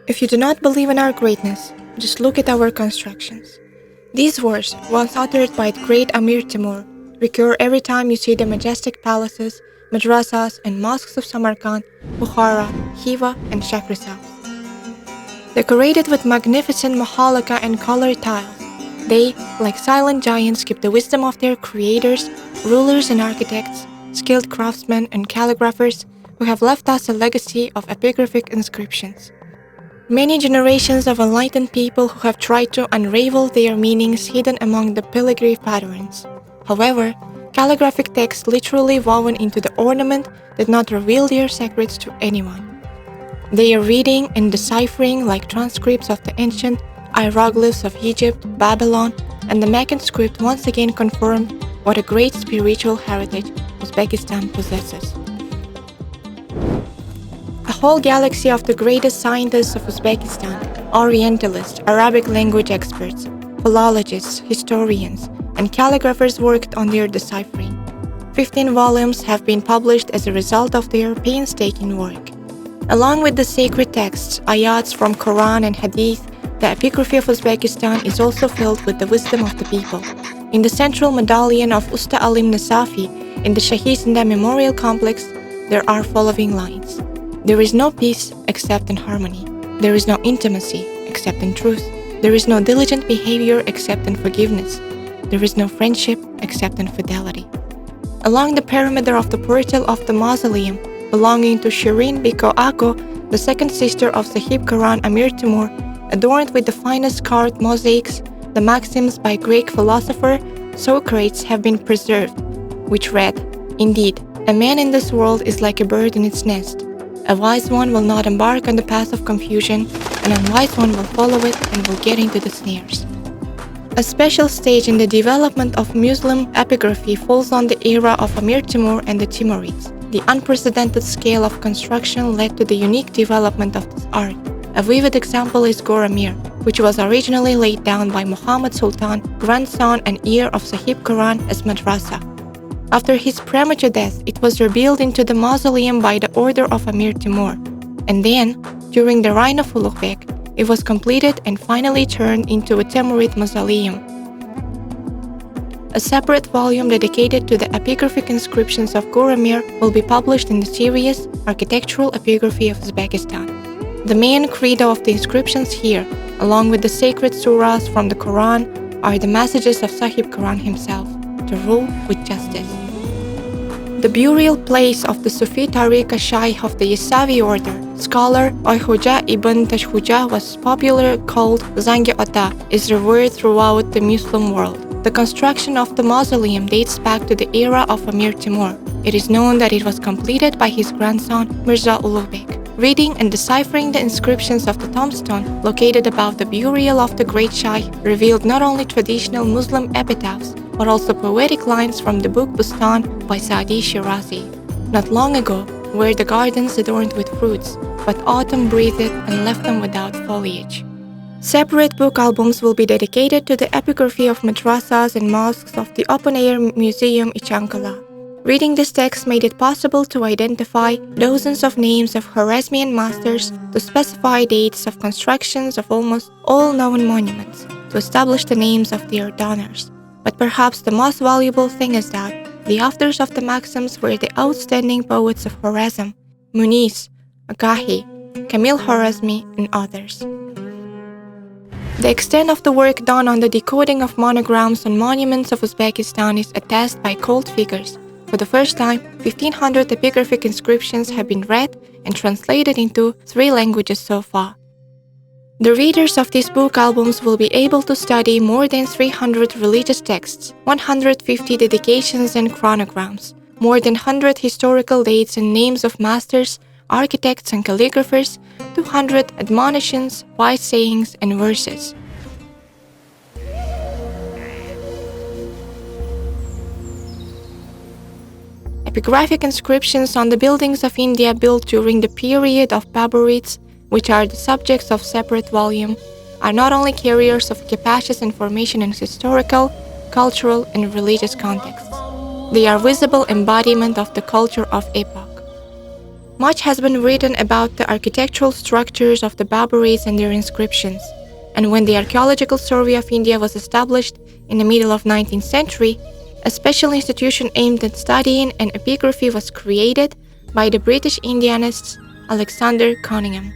If you do not believe in our greatness, just look at our constructions. These words, once uttered by the great Amir Timur, recur every time you see the majestic palaces, madrasas, and mosques of Samarkand, Bukhara, Khiva, and Shahrisabz. Decorated with magnificent mahalaka and colored tiles, they, like silent giants, keep the wisdom of their creators, rulers and architects, skilled craftsmen and calligraphers who have left us a legacy of epigraphic inscriptions. Many generations of enlightened people who have tried to unravel their meanings hidden among the filigree patterns. However, calligraphic texts literally woven into the ornament did not reveal their secrets to anyone. They are reading and deciphering like transcripts of the ancient hieroglyphs of Egypt, Babylon, and the Meccan script once again confirmed what a great spiritual heritage Uzbekistan possesses. A whole galaxy of the greatest scientists of Uzbekistan, Orientalists, Arabic language experts, philologists, historians, and calligraphers worked on their deciphering. 15 volumes have been published as a result of their painstaking work. Along with the sacred texts, ayats from Quran and Hadith, the epigraphy of Uzbekistan is also filled with the wisdom of the people. In the central medallion of Usta Alim Nasafi in the Shahid Zinda Memorial Complex, there are following lines. There is no peace except in harmony. There is no intimacy except in truth. There is no diligent behavior except in forgiveness. There is no friendship except in fidelity. Along the perimeter of the portal of the mausoleum, belonging to Shirin Biko Ako, the second sister of Sahib Quran Amir Timur, adorned with the finest carved mosaics, the maxims by Greek philosopher Socrates have been preserved, which read, "Indeed, a man in this world is like a bird in its nest. A wise one will not embark on the path of confusion, an unwise one will follow it and will get into the snares." A special stage in the development of Muslim epigraphy falls on the era of Amir Timur and the Timurids. The unprecedented scale of construction led to the unique development of this art. A vivid example is Goramir, which was originally laid down by Muhammad Sultan, grandson and heir of Sahib Quran as madrasa. After his premature death, it was rebuilt into the mausoleum by the order of Amir Timur, and then, during the reign of Ulugh-Beg, it was completed and finally turned into a Timurid mausoleum. A separate volume dedicated to the epigraphic inscriptions of Goramir will be published in the series Architectural Epigraphy of Uzbekistan. The main credo of the inscriptions here, along with the sacred surahs from the Quran, are the messages of Sahib Quran himself, to rule with justice. The burial place of the Sufi Tariqa Shaykh of the Yisavi order, scholar Oyhoja ibn Tashhuja was popularly called Zangi Ata, is revered throughout the Muslim world. The construction of the mausoleum dates back to the era of Amir Timur. It is known that it was completed by his grandson Mirza Ulugh-Beg. Reading and deciphering the inscriptions of the tombstone located above the burial of the great Shaykh revealed not only traditional Muslim epitaphs, but also poetic lines from the book Bustan by Saadi Shirazi. Not long ago were the gardens adorned with fruits, but autumn breathed and left them without foliage. Separate book albums will be dedicated to the epigraphy of madrasas and mosques of the open-air museum Ichankala. Reading this text made it possible to identify dozens of names of Khwarezmian masters, to specify dates of constructions of almost all known monuments, to establish the names of their donors. But perhaps the most valuable thing is that the authors of the maxims were the outstanding poets of Khwarezm, Munis, Agahi, Kamil Khwarezmi, and others. The extent of the work done on the decoding of monograms on monuments of Uzbekistan is attested by cold figures. For the first time, 1,500 epigraphic inscriptions have been read and translated into 3 languages so far. The readers of these book albums will be able to study more than 300 religious texts, 150 dedications and chronograms, more than 100 historical dates and names of masters, architects and calligraphers, 200 admonitions, wise sayings, and verses. Epigraphic inscriptions on the buildings of India built during the period of Baburids, which are the subjects of separate volume, are not only carriers of capacious information in historical, cultural, and religious contexts. They are visible embodiment of the culture of epoch. Much has been written about the architectural structures of the Baburids and their inscriptions, and when the Archaeological Survey of India was established in the middle of 19th century, a special institution aimed at studying an epigraphy was created by the British Indianist Alexander Cunningham.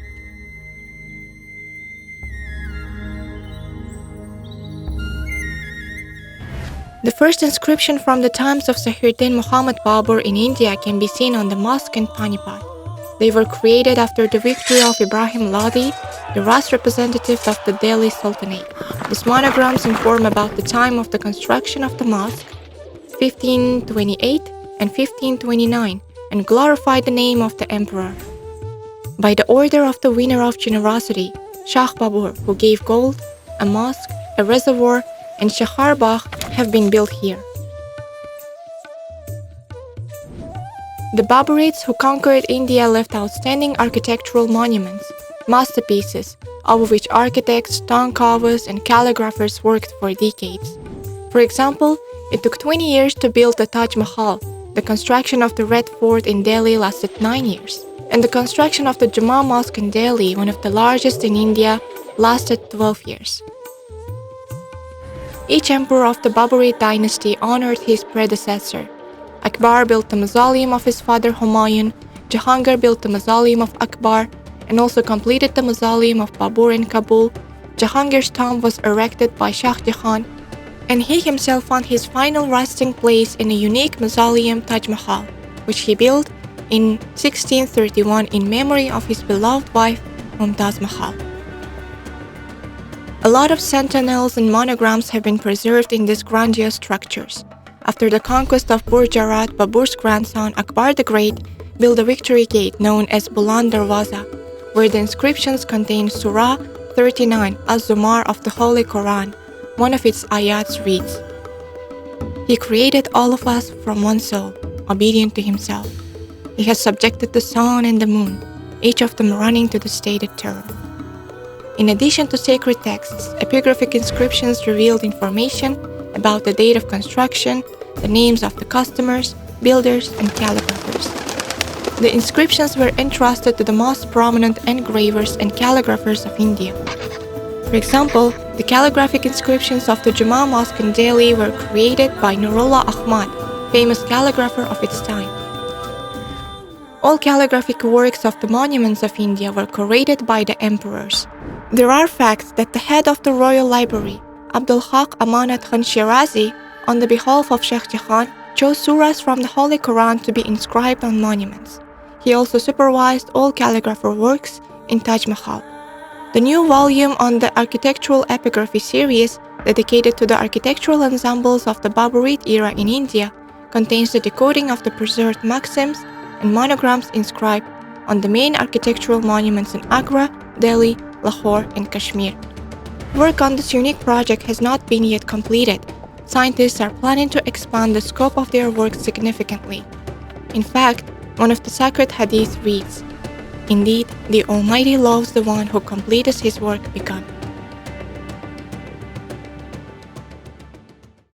The first inscription from the times of Zahiruddin Muhammad Babur in India can be seen on the mosque in Panipat. They were created after the victory of Ibrahim Lodi, the last representative of the Delhi Sultanate. These monograms inform about the time of the construction of the mosque, 1528 and 1529, and glorify the name of the emperor. By the order of the winner of generosity, Shah Babur, who gave gold, a mosque, a reservoir, and Shahar Bagh have been built here. The Baburids who conquered India left outstanding architectural monuments, masterpieces, over which architects, stone carvers, and calligraphers worked for decades. For example, it took 20 years to build the Taj Mahal. The construction of the Red Fort in Delhi lasted 9 years. And the construction of the Juma Mosque in Delhi, one of the largest in India, lasted 12 years. Each emperor of the Baburid dynasty honored his predecessor. Akbar built the mausoleum of his father Humayun, Jahangir built the mausoleum of Akbar, and also completed the mausoleum of Babur in Kabul. Jahangir's tomb was erected by Shah Jahan, and he himself found his final resting place in a unique mausoleum Taj Mahal, which he built in 1631 in memory of his beloved wife Mumtaz Mahal. A lot of sentinels and monograms have been preserved in these grandiose structures. After the conquest of Burjarat, Babur's grandson Akbar the Great built a victory gate known as Buland Darwaza, where the inscriptions contain Surah 39 Az-Zumar of the Holy Quran. One of its ayats reads, "He created all of us from one soul, obedient to himself. He has subjected the sun and the moon, each of them running to the stated term." In addition to sacred texts, epigraphic inscriptions revealed information about the date of construction, the names of the customers, builders, and calligraphers. The inscriptions were entrusted to the most prominent engravers and calligraphers of India. For example, the calligraphic inscriptions of the Juma Mosque in Delhi were created by Nurullah Ahmad, famous calligrapher of its time. All calligraphic works of the monuments of India were curated by the emperors. There are facts that the head of the royal library, Abdul Haq Amanat Khan Shirazi, on the behalf of Shah Jahan, chose surahs from the Holy Quran to be inscribed on monuments. He also supervised all calligrapher works in Taj Mahal. The new volume on the architectural epigraphy series, dedicated to the architectural ensembles of the Baburid era in India, contains the decoding of the preserved maxims and monograms inscribed on the main architectural monuments in Agra, Delhi, Lahore, and Kashmir. Work on this unique project has not been yet completed. Scientists are planning to expand the scope of their work significantly. In fact, one of the sacred hadith reads, "Indeed, the Almighty loves the one who completes his work begun."